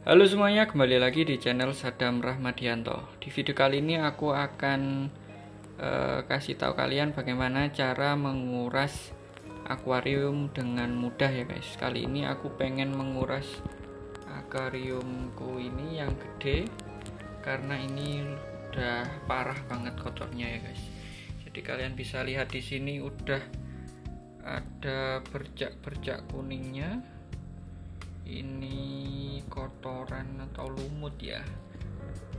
Halo semuanya, kembali lagi di channel Sadam Rahmadianto. Di video kali ini aku akan kasih tahu kalian bagaimana cara menguras akuarium dengan mudah ya guys. Kali ini aku pengen menguras akuariumku ini yang gede karena ini udah parah banget kotornya ya guys. Jadi kalian bisa lihat di sini udah ada bercak-bercak kuningnya. Ini kotoran atau lumut ya.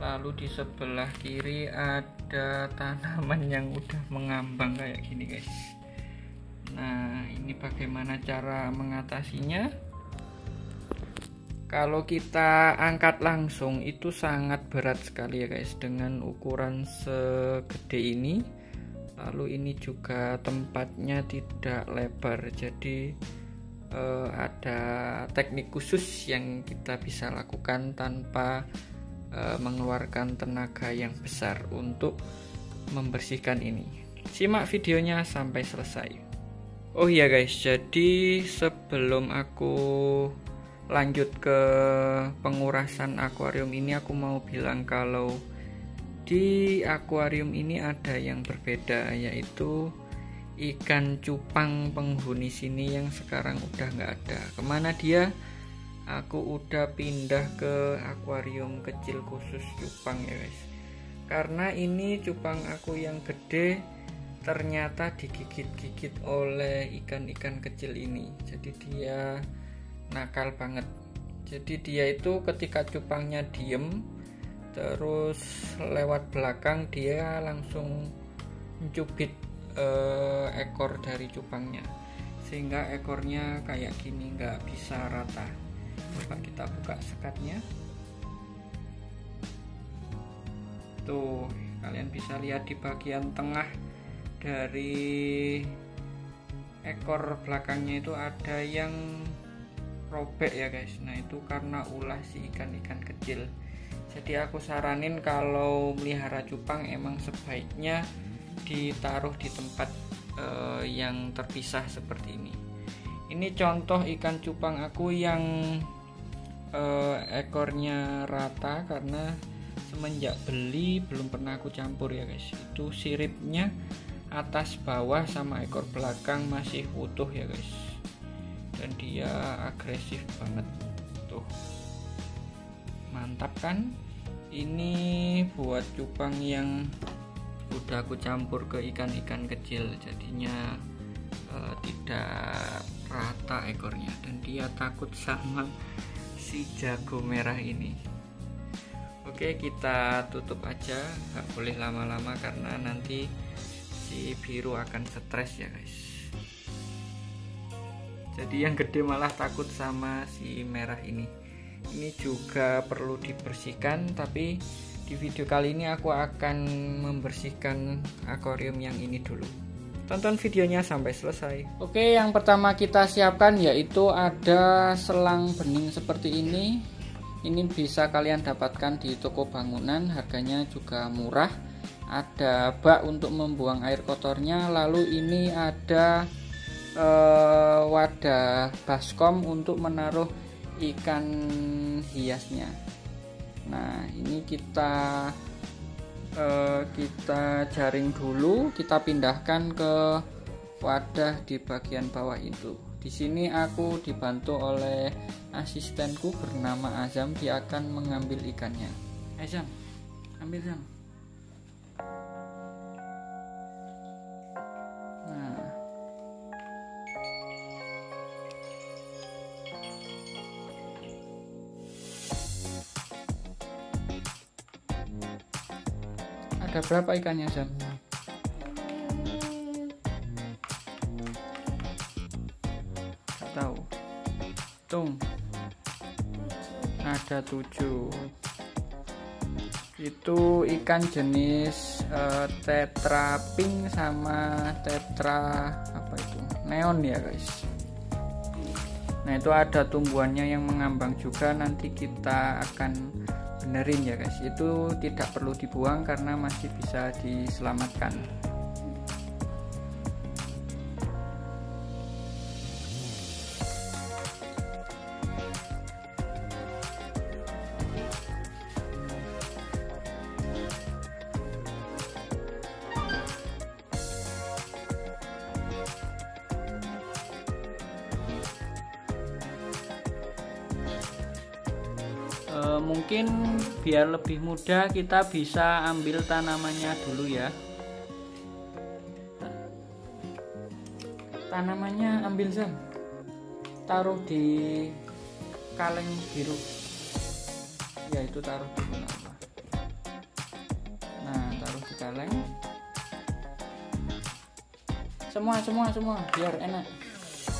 Lalu di sebelah kiri ada tanaman yang udah mengambang kayak gini guys. Nah, ini bagaimana cara mengatasinya? Kalau kita angkat langsung itu sangat berat sekali ya guys, dengan ukuran segede ini. Lalu ini juga tempatnya tidak lebar, jadi ada teknik khusus yang kita bisa lakukan tanpa mengeluarkan tenaga yang besar untuk membersihkan ini. Simak videonya sampai selesai. Oh iya guys, jadi sebelum aku lanjut ke pengurasan akuarium ini, aku mau bilang kalau di akuarium ini ada yang berbeda, yaitu ikan cupang penghuni sini yang sekarang udah nggak ada. Kemana dia? Aku udah pindah ke akuarium kecil khusus cupang ya guys. Karena ini cupang aku yang gede ternyata digigit-gigit oleh ikan-ikan kecil ini. Jadi dia nakal banget. Jadi dia itu ketika cupangnya diem, terus lewat belakang dia langsung mencubit ekor dari cupangnya, sehingga ekornya kayak gini, nggak bisa rata. Coba kita buka sekatnya. Tuh, kalian bisa lihat di bagian tengah dari ekor belakangnya itu ada yang robek ya guys. Nah, itu karena ulah si ikan-ikan kecil. Jadi aku saranin kalau melihara cupang emang sebaiknya ditaruh di tempat yang terpisah seperti ini. Ini contoh ikan cupang aku yang ekornya rata, karena semenjak beli belum pernah aku campur ya guys. Itu siripnya atas bawah sama ekor belakang masih utuh ya guys, dan dia agresif banget tuh. Mantap kan? Ini buat cupang yang udah aku campur ke ikan-ikan kecil, jadinya tidak rata ekornya, dan dia takut sama si jago merah ini. Oke, kita tutup aja, nggak boleh lama-lama karena nanti si biru akan stres ya guys. Jadi yang gede malah takut sama si merah ini. Ini juga perlu dibersihkan, tapi di video kali ini aku akan membersihkan akuarium yang ini dulu. Tonton videonya sampai selesai. Oke, yang pertama kita siapkan yaitu ada selang bening seperti ini. Ini bisa kalian dapatkan di toko bangunan, harganya juga murah. Ada bak untuk membuang air kotornya. Lalu ini ada wadah baskom untuk menaruh ikan hiasnya. Nah, ini kita jaring dulu, kita pindahkan ke wadah di bagian bawah itu. Di sini aku dibantu oleh asistenku bernama Azam, dia akan mengambil ikannya. Azam, ambil Azam. Nah, ada berapa ikannya Zam? Gak tahu. Hitung. Ada 7. Itu ikan jenis tetra pink sama tetra apa itu? Neon ya guys. Nah, itu ada tumbuhannya yang mengambang juga, nanti kita akan benerin ya guys. Itu tidak perlu dibuang karena masih bisa diselamatkan. Mungkin biar lebih mudah kita bisa ambil tanamannya dulu ya. Tanamannya ambil Zam, taruh di kaleng biru ya, itu taruh di mana. Nah, taruh di kaleng semua biar enak.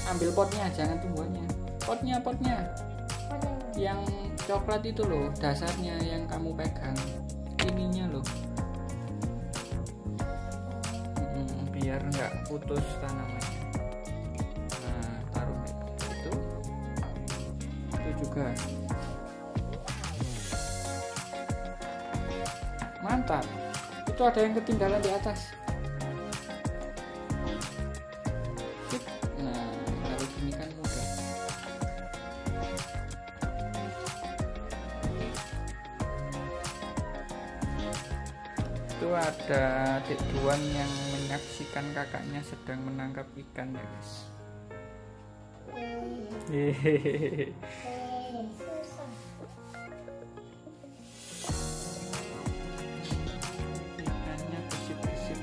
Ambil potnya, jangan tumbuhannya. Potnya yang coklat itu loh, dasarnya yang kamu pegang ininya loh. Biar nggak putus tanamannya. Nah, taruh itu juga mantap. Itu ada yang ketinggalan di atas. Nah, kalau gini kan mudah. Itu ada adik Duan yang menyaksikan kakaknya sedang menangkap ikan ya guys. Hehehe. Ikannya bersih-bersih.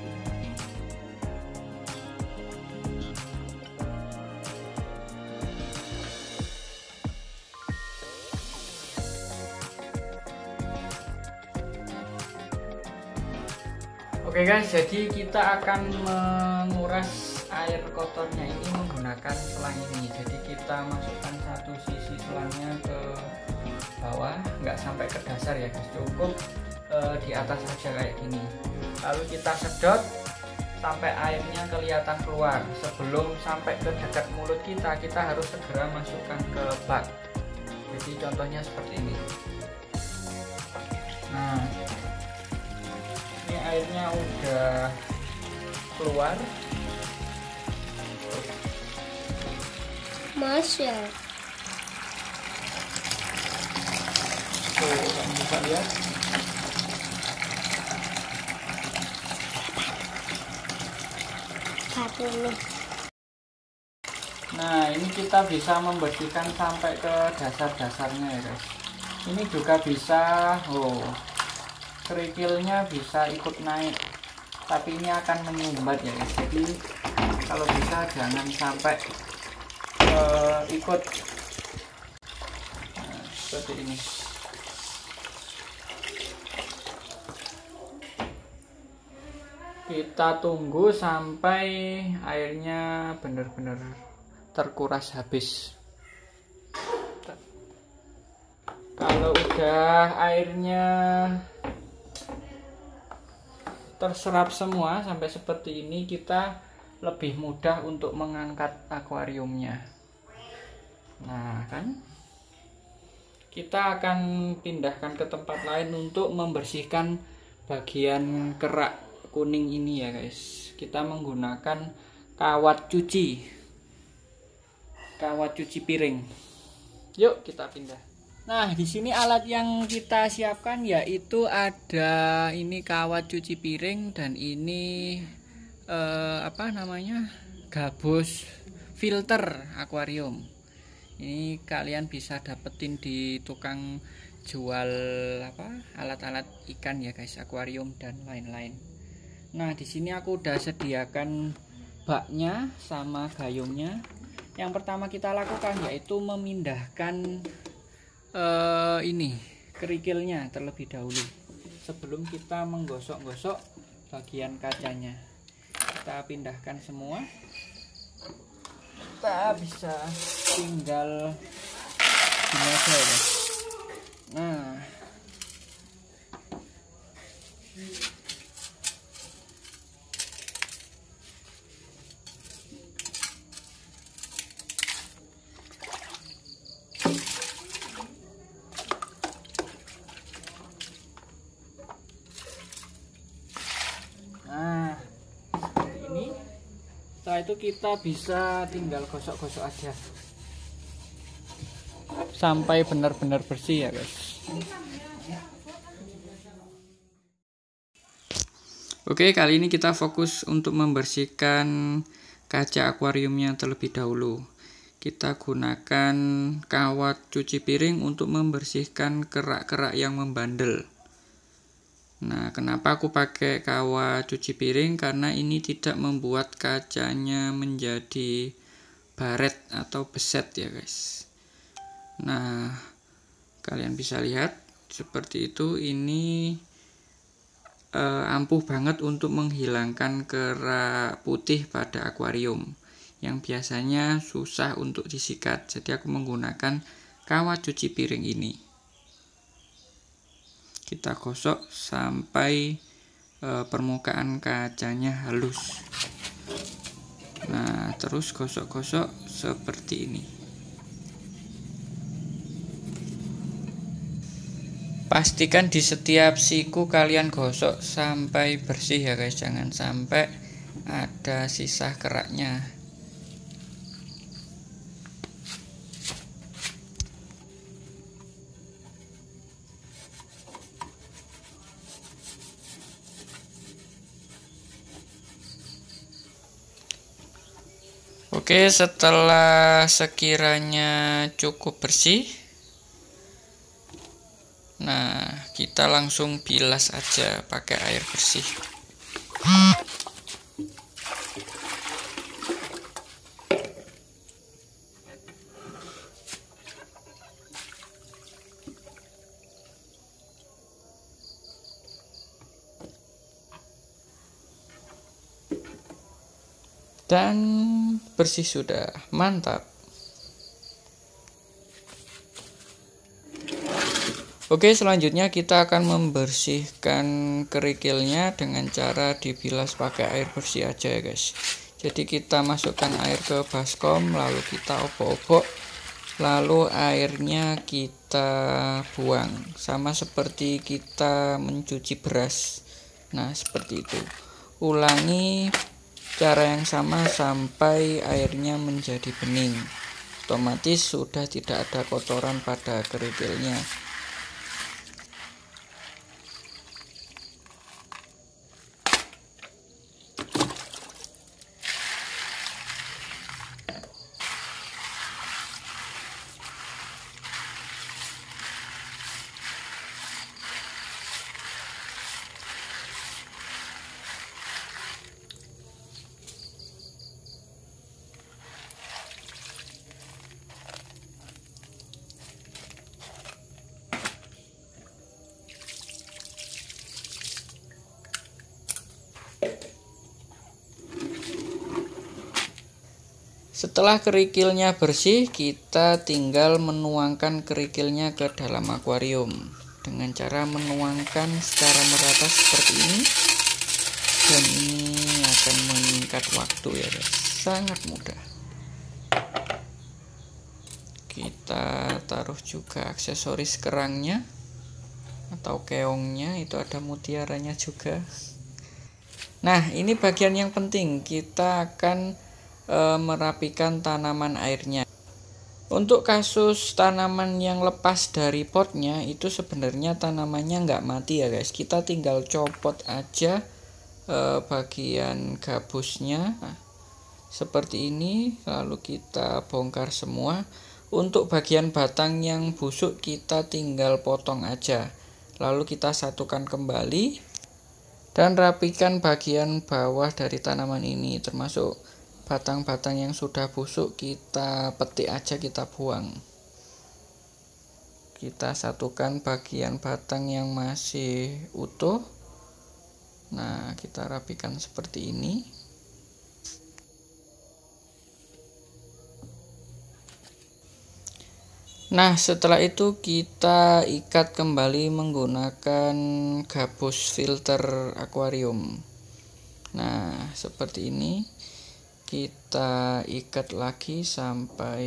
Oke guys, jadi kita akan menguras air kotornya ini menggunakan selang ini. Jadi kita masukkan satu sisi selangnya ke bawah, nggak sampai ke dasar ya guys, cukup di atas aja kayak gini. Lalu kita sedot sampai airnya kelihatan keluar. Sebelum sampai ke dekat mulut kita harus segera masukkan ke bak. Jadi contohnya seperti ini. Nah, ini airnya udah keluar. Masya. Tuh, kamu bisa lihat. Nah, ini kita bisa membersihkan sampai ke dasar-dasarnya ya guys. Ini juga bisa, kerikilnya bisa ikut naik, tapi ini akan menyumbat ya guys. Jadi kalau bisa jangan sampai ikut. Nah, seperti ini. Kita tunggu sampai airnya benar-benar terkuras habis. Kalau udah airnya terserap semua sampai seperti ini, kita lebih mudah untuk mengangkat akuariumnya. Nah kan, kita akan pindahkan ke tempat lain untuk membersihkan bagian kerak kuning ini ya guys. Kita menggunakan kawat cuci piring. Yuk kita pindah. Nah, di sini alat yang kita siapkan yaitu ada ini kawat cuci piring dan ini gabus filter akuarium. Ini kalian bisa dapetin di tukang jual alat-alat ikan ya guys, akuarium dan lain-lain. Nah, di sini aku udah sediakan baknya sama gayungnya. Yang pertama kita lakukan yaitu memindahkan ini kerikilnya terlebih dahulu sebelum kita menggosok-gosok bagian kacanya. Kita pindahkan semua. Kita bisa tinggal gini aja ya. Nah, seperti ini. Setelah itu kita bisa tinggal gosok-gosok aja sampai benar-benar bersih ya guys. Oke, kali ini kita fokus untuk membersihkan kaca akuariumnya terlebih dahulu. kita gunakan kawat cuci piring untuk membersihkan kerak-kerak yang membandel. Nah, kenapa aku pakai kawat cuci piring? Karena ini tidak membuat kacanya menjadi baret atau beset ya guys. Nah, kalian bisa lihat seperti itu. Ini ampuh banget untuk menghilangkan kerak putih pada akuarium yang biasanya susah untuk disikat. Jadi aku menggunakan kawat cuci piring ini. Kita gosok sampai permukaan kacanya halus. Nah, terus gosok-gosok seperti ini. Pastikan di setiap siku kalian gosok sampai bersih ya guys, jangan sampai ada sisa keraknya. Oke, setelah sekiranya cukup bersih, nah kita langsung bilas aja pakai air bersih. Dan bersih sudah, mantap. Oke, selanjutnya kita akan membersihkan kerikilnya dengan cara dibilas pakai air bersih aja ya guys. Jadi kita masukkan air ke baskom, lalu kita obok-obok, lalu airnya kita buang, sama seperti kita mencuci beras. Nah, seperti itu. Ulangi cara yang sama sampai airnya menjadi bening. Otomatis sudah tidak ada kotoran pada kerikilnya. Setelah kerikilnya bersih, kita tinggal menuangkan kerikilnya ke dalam akuarium dengan cara menuangkan secara merata seperti ini. Dan ini akan meningkat waktu ya guys, sangat mudah. Kita taruh juga aksesoris kerangnya atau keongnya, itu ada mutiaranya juga. Nah, ini bagian yang penting, kita akan merapikan tanaman airnya. Untuk kasus tanaman yang lepas dari potnya, itu sebenarnya tanamannya nggak mati ya guys. Kita tinggal copot aja bagian gabusnya, nah, seperti ini, lalu kita bongkar semua. Untuk bagian batang yang busuk kita tinggal potong aja, lalu kita satukan kembali dan rapikan bagian bawah dari tanaman ini, termasuk batang-batang yang sudah busuk kita petik aja, kita buang. Kita satukan bagian batang yang masih utuh. Nah, kita rapikan seperti ini. Nah, setelah itu kita ikat kembali menggunakan gabus filter akuarium. Nah, seperti ini. Kita ikat lagi sampai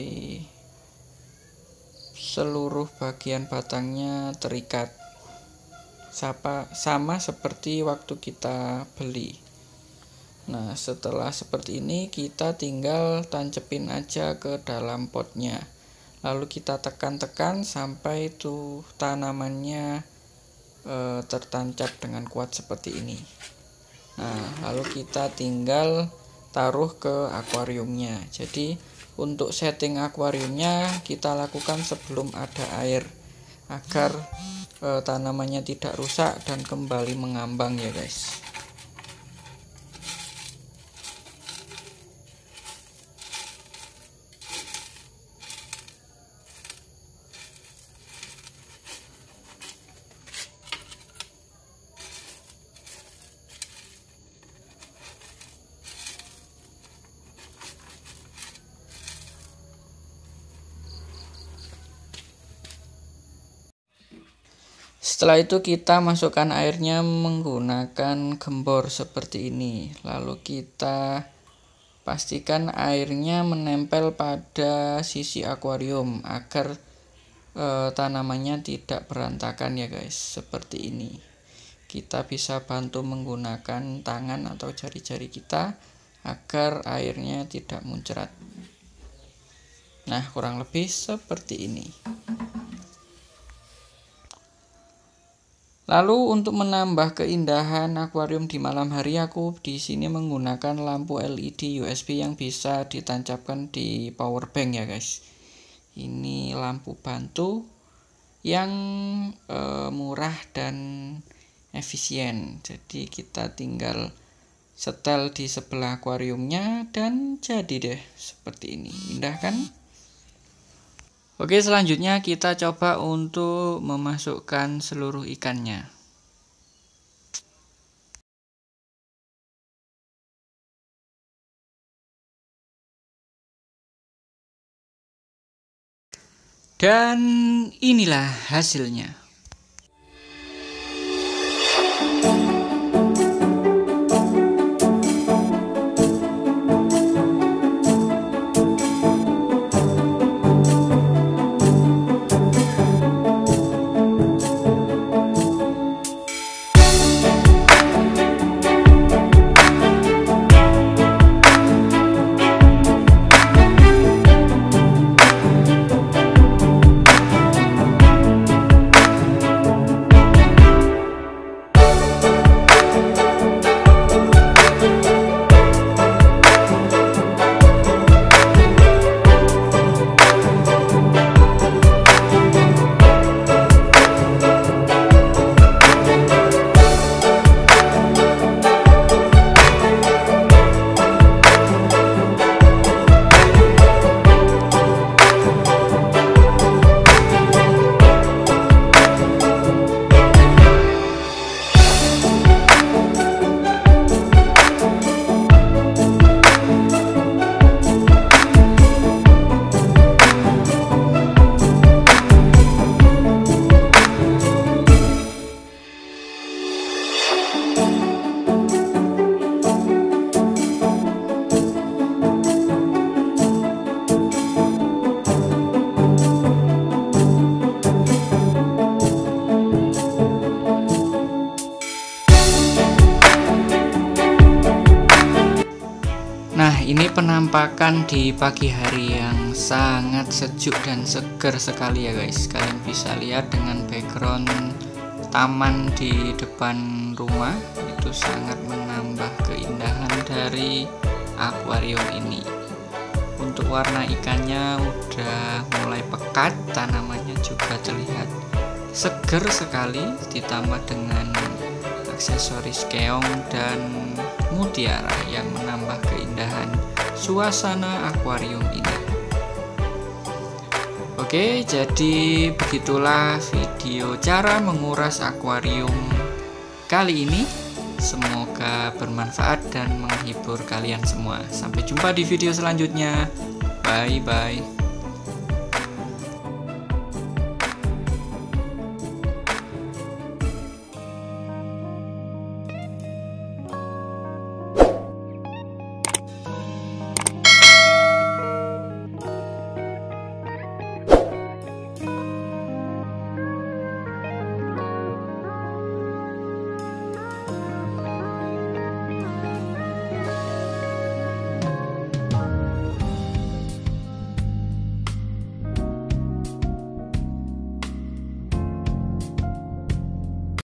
seluruh bagian batangnya terikat, sama seperti waktu kita beli. Nah, setelah seperti ini kita tinggal tancepin aja ke dalam potnya, lalu kita tekan-tekan sampai tuh tanamannya tertancap dengan kuat seperti ini. Nah, lalu kita tinggal taruh ke akuariumnya. Jadi untuk setting akuariumnya kita lakukan sebelum ada air agar tanamannya tidak rusak dan kembali mengambang ya guys. Setelah itu kita masukkan airnya menggunakan gembor seperti ini. Lalu kita pastikan airnya menempel pada sisi akuarium agar tanamannya tidak berantakan ya guys. Seperti ini. Kita bisa bantu menggunakan tangan atau jari-jari kita agar airnya tidak muncrat. Nah, kurang lebih seperti ini. Lalu untuk menambah keindahan akuarium di malam hari, aku di sini menggunakan lampu LED USB yang bisa ditancapkan di power bank ya guys. Ini lampu bantu yang murah dan efisien. Jadi kita tinggal setel di sebelah akuariumnya dan jadi deh seperti ini. Indah kan? Oke, selanjutnya kita coba untuk memasukkan seluruh ikannya. Dan inilah hasilnya. Nah, ini penampakan di pagi hari yang sangat sejuk dan segar sekali ya guys. Kalian bisa lihat dengan background taman di depan rumah, itu sangat menambah keindahan dari akuarium ini. Untuk warna ikannya udah mulai pekat, tanamannya juga terlihat segar sekali, ditambah dengan aksesoris keong dan mutiara yang menambah keindahan suasana akuarium ini. Oke, jadi begitulah video cara menguras akuarium kali ini. Semoga bermanfaat dan menghibur kalian semua. Sampai jumpa di video selanjutnya. Bye bye.